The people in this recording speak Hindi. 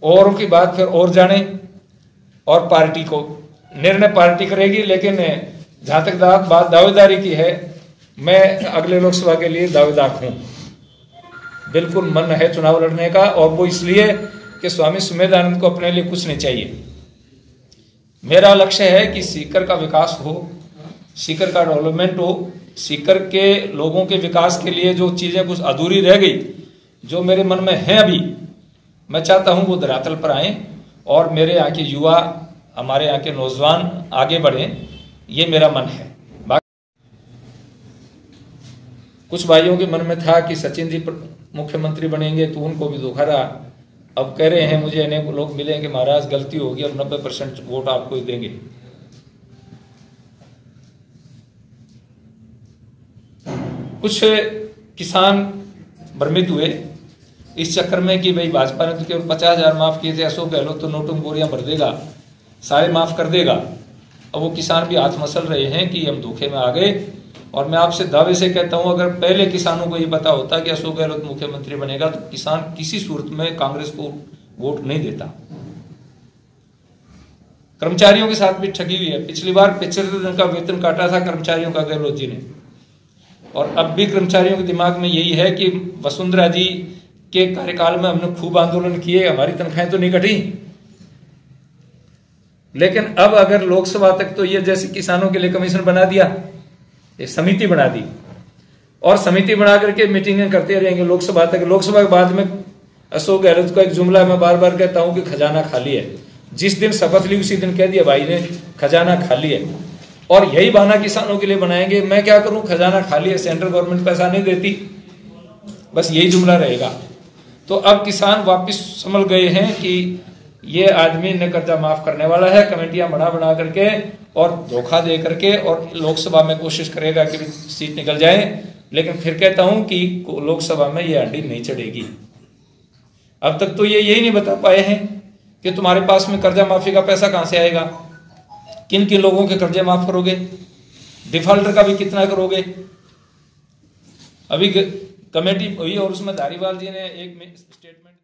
औरों की बात फिर और जाने, और पार्टी को निर्णय पार्टी करेगी। लेकिन जहां तक बात दावेदारी की है, मैं अगले लोकसभा के लिए दावेदार हूं। बिल्कुल मन है चुनाव लड़ने का, और वो इसलिए कि स्वामी सुमेधानंद को अपने लिए कुछ नहीं चाहिए। मेरा लक्ष्य है कि सीकर का विकास हो, सीकर का डेवलपमेंट हो, सीकर के लोगों के विकास के लिए जो चीजें कुछ अधूरी रह गई, जो मेरे मन में है अभी, मैं चाहता हूं वो धरातल पर आए और मेरे यहाँ के युवा, हमारे यहाँ के नौजवान आगे बढ़ें, ये मेरा मन है। कुछ भाइयों के मन में था कि सचिन जी मुख्यमंत्री बनेंगे, तो उनको भी धोखा रहा। अब कह रहे हैं मुझे अनेक लोग मिले कि महाराज गलती होगी, अब 90% वोट आपको ही देंगे। कुछ किसान भ्रमित हुए इस चक्कर में कि भाई भाजपा ने तो केवल 50,000 माफ किए थे, अशोक गहलोत तो नोटों बोरियां भर देगा, सारे माफ कर देगा। अब वो किसान भी हाथ मसल रहे हैं कि हम धोखे में आ गए। और मैं आपसे दावे से कहता हूं, अगर पहले किसानों को ये पता होता कि अशोक गहलोत मुख्यमंत्री बनेगा, तो किसान किसी सूरत में कांग्रेस को वोट नहीं देता। कर्मचारियों के साथ भी ठगी हुई है। पिछली बार 75 दिन का वेतन काटा था कर्मचारियों का गहलोत जी ने, और अब भी कर्मचारियों के दिमाग में यही है कि वसुंधरा जी के कार्यकाल में हमने खूब आंदोलन किए, हमारी तनख्वाहें तो नहीं कटी। लेकिन अब अगर लोकसभा तक, तो ये जैसे किसानों के लिए कमीशन बना दिया, एक समिति बना दी, और समिति बना करके मीटिंगें करते रहेंगे लोकसभा तक। लोकसभा के बाद में अशोक गहलोत का एक जुमला मैं बार बार कहता हूं कि खजाना खाली है। जिस दिन शपथ ली उसी दिन कह दिया भाई ने खजाना खाली है, और यही बहाना किसानों के लिए बनाएंगे। मैं क्या करूं, खजाना खाली है, सेंट्रल गवर्नमेंट पैसा नहीं देती, बस यही जुमला रहेगा। तो अब किसान वापिस समझ गए हैं कि ये आदमी ने कर्जा माफ करने वाला है, कमेटियां बना करके और धोखा दे करके, और लोकसभा में कोशिश करेगा कि सीट निकल जाए। लेकिन फिर कहता हूं कि लोकसभा में ये हंडी नहीं चढ़ेगी। अब तक तो ये यही नहीं बता पाए हैं कि तुम्हारे पास में कर्जा माफी का पैसा कहां से आएगा, किन किन लोगों के कर्जे माफ करोगे, डिफॉल्टर का भी कितना करोगे। अभी कमेटी हुई और उसमें धारीवाल जी ने एक स्टेटमेंट